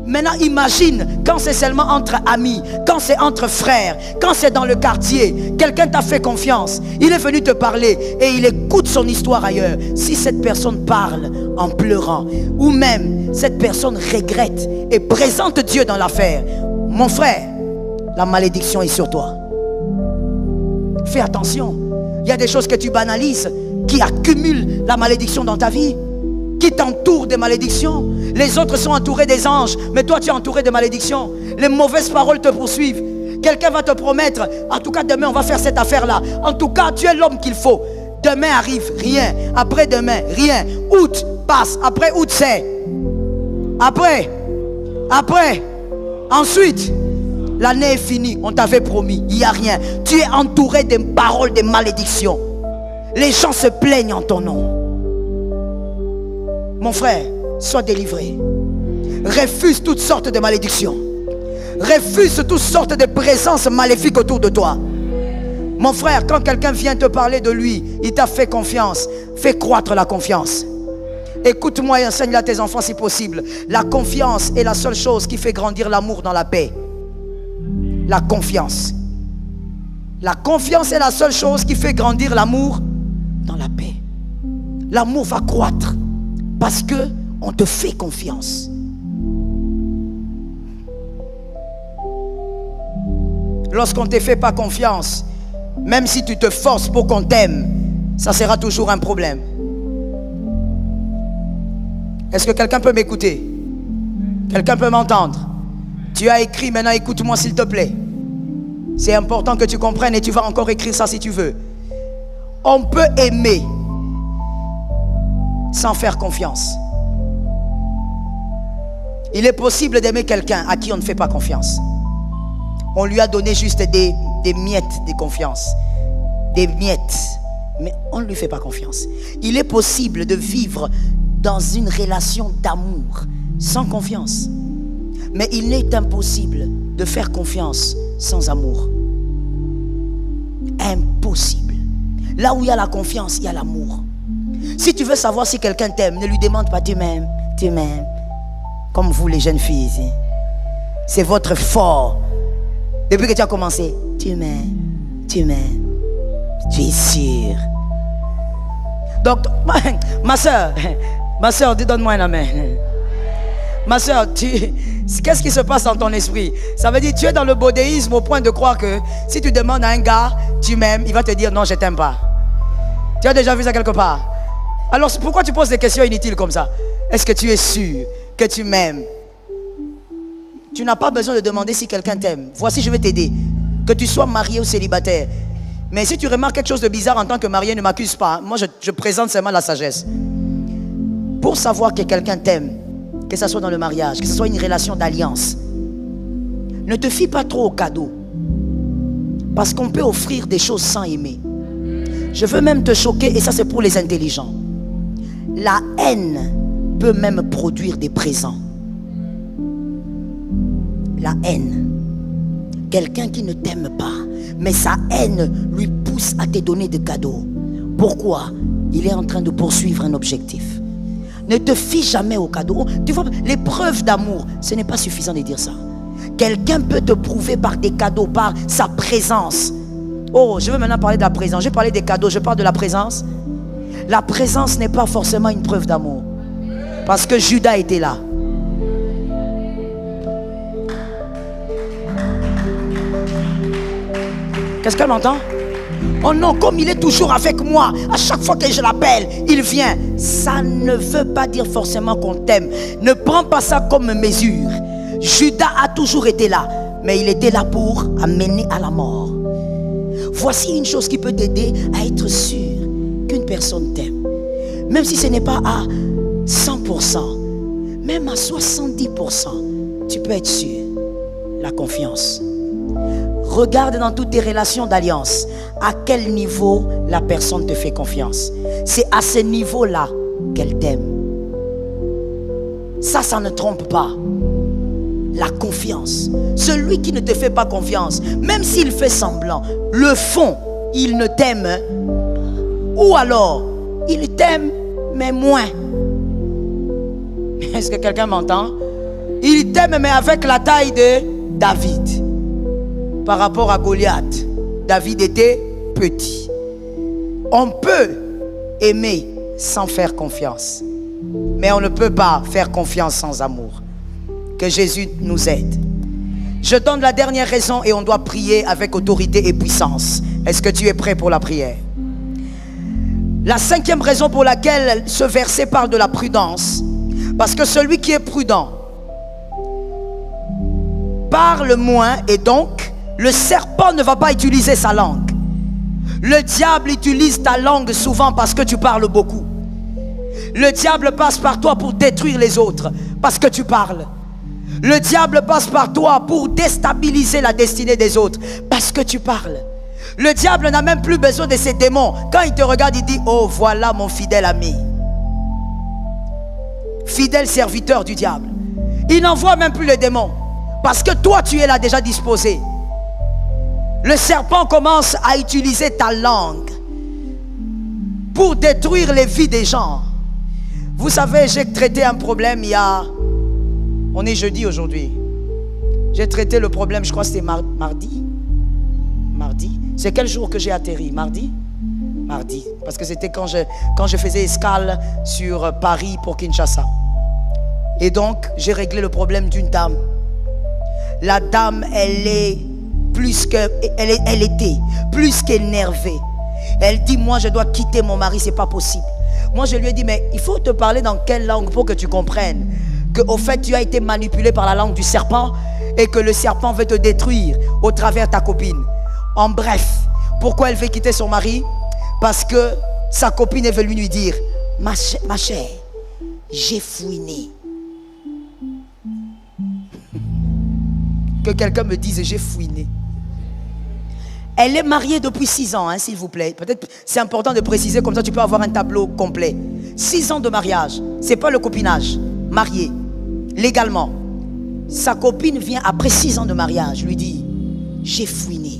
Maintenant, imagine quand c'est seulement entre amis, quand c'est entre frères, quand c'est dans le quartier, quelqu'un t'a fait confiance, il est venu te parler et il écoute son histoire ailleurs. Si cette personne parle en pleurant, ou même cette personne regrette et présente Dieu dans l'affaire, mon frère, la malédiction est sur toi. Fais attention. Il y a des choses que tu banalises qui accumulent la malédiction dans ta vie, qui t'entourent de malédictions. Les autres sont entourés des anges, mais toi tu es entouré de malédictions. Les mauvaises paroles te poursuivent. Quelqu'un va te promettre: en tout cas demain on va faire cette affaire là, en tout cas tu es l'homme qu'il faut. Demain arrive, rien. Après demain, rien. Août passe, après août c'est. Après, ensuite l'année est finie, on t'avait promis, il n'y a rien. Tu es entouré de paroles de malédiction. Les gens se plaignent en ton nom. Mon frère, sois délivré. Refuse toutes sortes de malédictions. Refuse toutes sortes de présences maléfiques autour de toi. Mon frère, quand quelqu'un vient te parler de lui, il t'a fait confiance. Fais croître la confiance. Écoute-moi et enseigne-la à tes enfants si possible. La confiance est la seule chose qui fait grandir l'amour dans la paix. La confiance. La confiance est la seule chose qui fait grandir l'amour dans la paix. L'amour va croître parce que on te fait confiance. Lorsqu'on ne te fait pas confiance, même si tu te forces pour qu'on t'aime, ça sera toujours un problème. Est-ce que quelqu'un peut m'écouter? Quelqu'un peut m'entendre? Tu as écrit, maintenant écoute-moi s'il te plaît. C'est important que tu comprennes et tu vas encore écrire ça si tu veux. On peut aimer sans faire confiance. Il est possible d'aimer quelqu'un à qui on ne fait pas confiance. On lui a donné juste des miettes de confiance. Des miettes. Mais on ne lui fait pas confiance. Il est possible de vivre dans une relation d'amour sans confiance. Mais il est impossible de faire confiance sans amour. Impossible. Là où il y a la confiance, il y a l'amour. Si tu veux savoir si quelqu'un t'aime, ne lui demande pas: tu m'aimes, tu m'aimes. Comme vous les jeunes filles ici. C'est votre fort. Depuis que tu as commencé, tu m'aimes, tu m'aimes. Tu es sûr. Donc, ma soeur, donne-moi un amen. Ma soeur, qu'est-ce qui se passe dans ton esprit? Ça veut dire que tu es dans le bodéisme au point de croire que si tu demandes à un gars, tu m'aimes, il va te dire non, je t'aime pas. Tu as déjà vu ça quelque part? Alors pourquoi tu poses des questions inutiles comme ça? Est-ce que tu es sûr que tu m'aimes? Tu n'as pas besoin de demander si quelqu'un t'aime. Voici, je vais t'aider. Que tu sois marié ou célibataire. Mais si tu remarques quelque chose de bizarre en tant que marié, ne m'accuse pas. Moi, je présente seulement la sagesse. Pour savoir que quelqu'un t'aime, que ce soit dans le mariage, que ce soit une relation d'alliance, ne te fie pas trop aux cadeaux. Parce qu'on peut offrir des choses sans aimer. Je veux même te choquer, et ça c'est pour les intelligents. La haine peut même produire des présents. La haine. Quelqu'un qui ne t'aime pas, mais sa haine lui pousse à te donner des cadeaux. Pourquoi? Il est en train de poursuivre un objectif. Ne te fie jamais aux cadeaux. Tu vois, les preuves d'amour, ce n'est pas suffisant de dire ça. Quelqu'un peut te prouver par des cadeaux, par sa présence. Oh, je veux maintenant parler de la présence. Je vais parler des cadeaux, je parle de la présence. La présence n'est pas forcément une preuve d'amour. Parce que Judas était là. Qu'est-ce qu'elle entend? Oh non, comme il est toujours avec moi, à chaque fois que je l'appelle, il vient. Ça ne veut pas dire forcément qu'on t'aime. Ne prends pas ça comme mesure. Judas a toujours été là, mais il était là pour amener à la mort. Voici une chose qui peut t'aider à être sûr qu'une personne t'aime. Même si ce n'est pas à 100%, même à 70%, tu peux être sûr. La confiance. Regarde dans toutes tes relations d'alliance à quel niveau la personne te fait confiance. C'est à ce niveau-là qu'elle t'aime. Ça ne trompe pas. La confiance. Celui qui ne te fait pas confiance, même s'il fait semblant, le fond, il ne t'aime. Ou alors, il t'aime, mais moins. Est-ce que quelqu'un m'entend? Il t'aime, mais avec la taille de David. Par rapport à Goliath, David était petit. On peut aimer sans faire confiance, mais on ne peut pas faire confiance sans amour. Que Jésus nous aide. Je donne la dernière raison et on doit prier avec autorité et puissance. Est-ce que tu es prêt pour la prière? La cinquième raison pour laquelle ce verset parle de la prudence, parce que celui qui est prudent parle moins et donc le serpent ne va pas utiliser sa langue. Le diable utilise ta langue souvent parce que tu parles beaucoup. Le diable passe par toi pour détruire les autres parce que tu parles. Le diable passe par toi pour déstabiliser la destinée des autres parce que tu parles. Le diable n'a même plus besoin de ses démons. Quand il te regarde, il dit: oh, voilà mon fidèle ami. Fidèle serviteur du diable. Il n'envoie même plus les démons parce que toi tu es là déjà disposé. Le serpent commence à utiliser ta langue pour détruire les vies des gens. Vous savez, j'ai traité un problème il y a... On est jeudi aujourd'hui. J'ai traité le problème, je crois que c'était mardi. Mardi. C'est quel jour que j'ai atterri? Mardi? Mardi. Parce que c'était quand je faisais escale sur Paris pour Kinshasa. Et donc, j'ai réglé le problème d'une dame. La dame, elle était plus qu'énervée. Elle dit: moi je dois quitter mon mari, c'est pas possible. Moi je lui ai dit: mais il faut te parler dans quelle langue pour que tu comprennes que au fait tu as été manipulé par la langue du serpent et que le serpent veut te détruire au travers ta copine. En bref, pourquoi elle veut quitter son mari? Parce que sa copine est venue lui dire: ma chère, j'ai fouiné. Que quelqu'un me dise: j'ai fouiné. Elle est mariée depuis 6 ans, hein, s'il vous plaît. Peut-être c'est important de préciser, comme ça tu peux avoir un tableau complet. 6 ans de mariage, c'est pas le copinage. Mariée, légalement. Sa copine vient après 6 ans de mariage, lui dit: j'ai fouiné.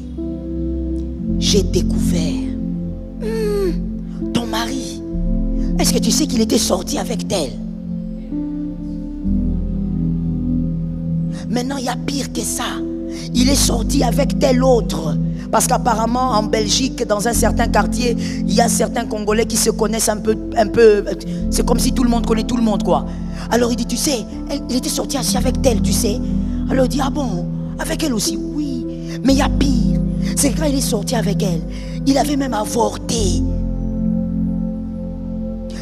J'ai découvert. Ton mari, est-ce que tu sais qu'il était sorti avec elle? Maintenant, il y a pire que ça. Il est sorti avec tel autre. Parce qu'apparemment, en Belgique, dans un certain quartier, il y a certains Congolais qui se connaissent un peu. C'est comme si tout le monde connaît tout le monde, quoi. Alors il dit: tu sais, il était sorti assis avec tel, tu sais. Alors il dit: ah bon, avec elle aussi? Oui, mais il y a pire. C'est quand il est sorti avec elle, il avait même avorté.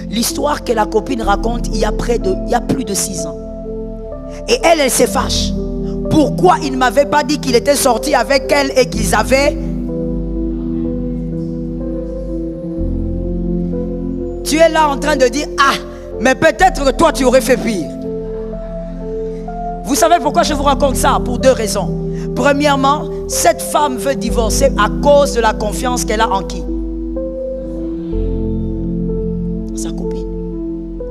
L'histoire que la copine raconte, il y a plus de 6 ans. Et elle se fâche. Pourquoi il ne m'avait pas dit qu'il était sorti avec elle et qu'ils avaient... Tu es là en train de dire: ah, mais peut-être que toi tu aurais fait pire. Vous savez pourquoi je vous raconte ça? Pour 2 raisons. Premièrement, cette femme veut divorcer à cause de la confiance qu'elle a en qui? Sa copine.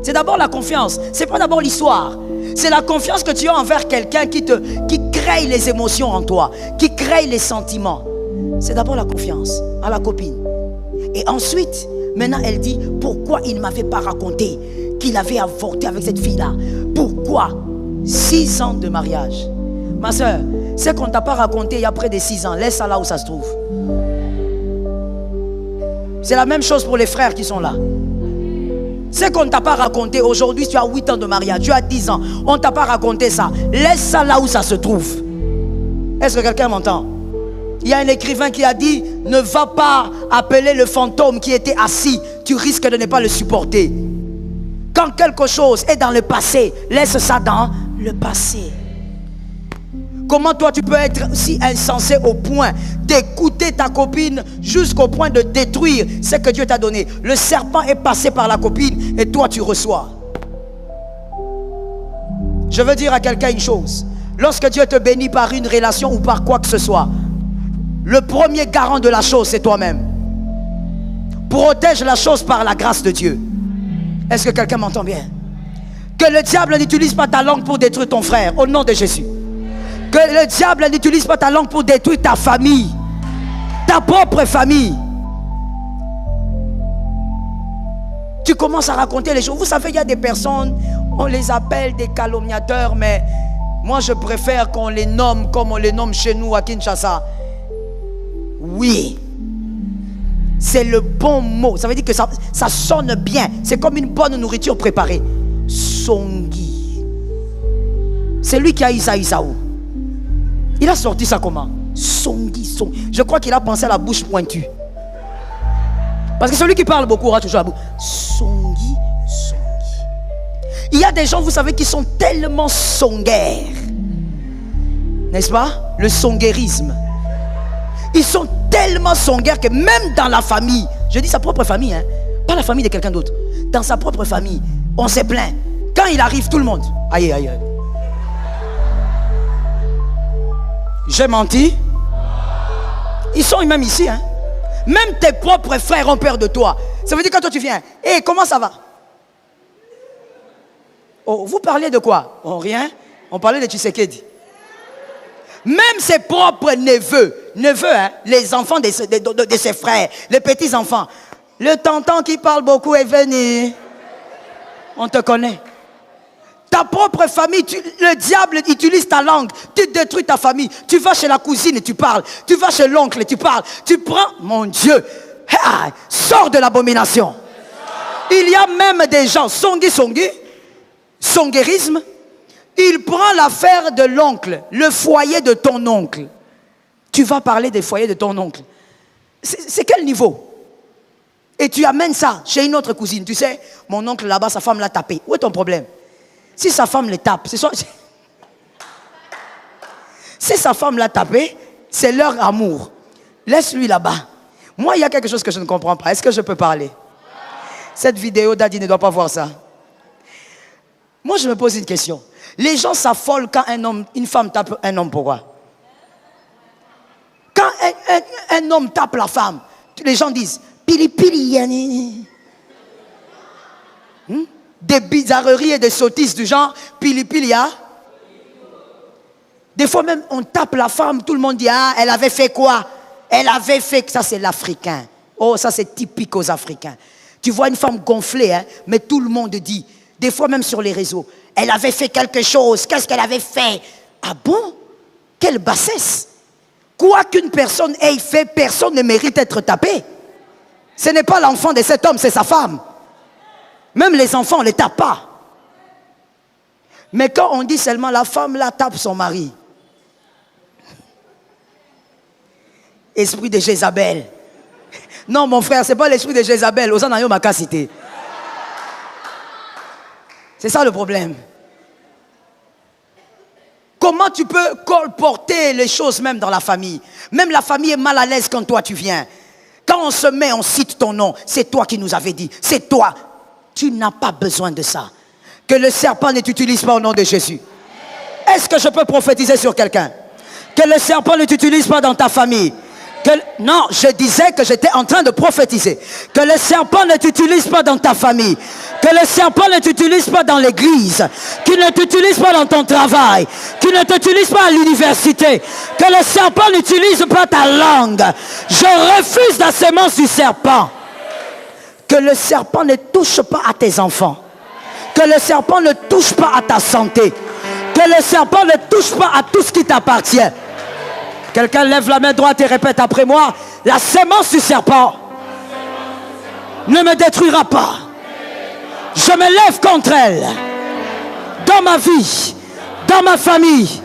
C'est d'abord la confiance. C'est pas d'abord l'histoire. C'est la confiance que tu as envers quelqu'un qui crée les émotions en toi, qui crée les sentiments. C'est d'abord la confiance à la copine. Et ensuite, maintenant elle dit, pourquoi il ne m'avait pas raconté qu'il avait avorté avec cette fille-là? Pourquoi? 6 ans de mariage. Ma soeur, c'est qu'on ne t'a pas raconté il y a près de 6 ans. Laisse ça là où ça se trouve. C'est la même chose pour les frères qui sont là. C'est qu'on ne t'a pas raconté. Aujourd'hui, tu as 8 ans de mariage, tu as 10 ans. On ne t'a pas raconté ça. Laisse ça là où ça se trouve. Est-ce que quelqu'un m'entend? Il y a un écrivain qui a dit, ne va pas appeler le fantôme qui était assis. Tu risques de ne pas le supporter. Quand quelque chose est dans le passé, laisse ça dans le passé. Comment toi tu peux être si insensé au point d'écouter ta copine jusqu'au point de détruire ce que Dieu t'a donné? Le serpent est passé par la copine et toi tu reçois. Je veux dire à quelqu'un une chose. Lorsque Dieu te bénit par une relation ou par quoi que ce soit, le premier garant de la chose c'est toi-même. Protège la chose par la grâce de Dieu. Est-ce que quelqu'un m'entend bien? Que le diable n'utilise pas ta langue pour détruire ton frère, au nom de Jésus. Que le diable n'utilise pas ta langue pour détruire ta famille, ta propre famille. Tu commences à raconter les choses. Vous savez, il y a des personnes, on les appelle des calomniateurs, mais moi je préfère qu'on les nomme comme on les nomme chez nous à Kinshasa. Oui, c'est le bon mot. Ça veut dire que ça sonne bien. C'est comme une bonne nourriture préparée. Songi. C'est lui qui a Isaïsaou. Il a sorti ça comment? Songi, songi. Je crois qu'il a pensé à la bouche pointue. Parce que celui qui parle beaucoup aura toujours la bouche. Songi, songi. Il y a des gens, vous savez, qui sont tellement songueurs. N'est-ce pas? Le songuerisme. Ils sont tellement songueurs que même dans la famille, je dis sa propre famille, hein, pas la famille de quelqu'un d'autre. Dans sa propre famille, on se plaint. Quand il arrive, tout le monde. Aïe, aïe, aïe. J'ai menti? Ils sont même ici, hein. Même tes propres frères ont peur de toi. Ça veut dire que quand toi tu viens, hé, comment ça va? Oh, vous parlez de quoi? Oh, rien. On parlait de Tshisekedi. Même ses propres neveux, hein, les enfants de ses frères, les petits-enfants. Le tonton qui parle beaucoup est venu. On te connaît. Ta propre famille, le diable utilise ta langue. Tu détruis ta famille. Tu vas chez la cousine et tu parles. Tu vas chez l'oncle et tu parles. Tu prends, mon Dieu, sors de l'abomination. Il y a même des gens, songuerisme. Il prend l'affaire de l'oncle, le foyer de ton oncle. Tu vas parler des foyers de ton oncle. C'est quel niveau? Et tu amènes ça chez une autre cousine. Tu sais, mon oncle là-bas, sa femme l'a tapé. Où est ton problème? Si sa femme le tape, si sa femme l'a tapé, c'est leur amour. Laisse-lui là-bas. Moi, il y a quelque chose que je ne comprends pas. Est-ce que je peux parler? Cette vidéo, Daddy ne doit pas voir ça. Moi, je me pose une question. Les gens s'affolent quand une femme tape un homme. Pourquoi? Quand un homme tape la femme, les gens disent pili pili yani. Des bizarreries et des sottises du genre pili pili ya. Des fois même on tape la femme, tout le monde dit ah, elle avait fait quoi? Elle avait fait, ça c'est l'Africain. Oh, ça c'est typique aux Africains. Tu vois une femme gonflée, hein, mais tout le monde dit, des fois même sur les réseaux, elle avait fait quelque chose. Qu'est-ce qu'elle avait fait? Ah bon? Quelle bassesse! Quoi qu'une personne ait fait, personne ne mérite d'être tapé. Ce n'est pas l'enfant de cet homme, c'est sa femme. Même les enfants, on ne les tape pas. Mais quand on dit seulement la femme là tape son mari. Esprit de Jézabel. Non mon frère, ce n'est pas l'esprit de Jézabel. Osanayo m'a cité. C'est ça le problème. Comment tu peux colporter les choses même dans la famille? Même la famille est mal à l'aise quand toi tu viens. Quand on se met, on cite ton nom. C'est toi qui nous avais dit. C'est toi. Tu n'as pas besoin de ça. Que le serpent ne t'utilise pas au nom de Jésus. Est-ce que je peux prophétiser sur quelqu'un? Que le serpent ne t'utilise pas dans ta famille. Non, je disais que j'étais en train de prophétiser. Que le serpent ne t'utilise pas dans ta famille. Que le serpent ne t'utilise pas dans l'église, qu'il ne t'utilise pas dans ton travail, qu'il ne t'utilise pas à l'université, que le serpent n'utilise pas ta langue. Je refuse la sémence du serpent. Que le serpent ne touche pas à tes enfants. Que le serpent ne touche pas à ta santé. Que le serpent ne touche pas à tout ce qui t'appartient. Quelqu'un lève la main droite et répète après moi: la sémence du serpent ne me détruira pas. Je me lève contre elle. Dans ma vie, dans ma famille,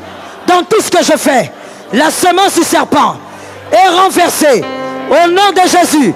dans tout ce que je fais, la sémence du serpent est renversée. Au nom de Jésus,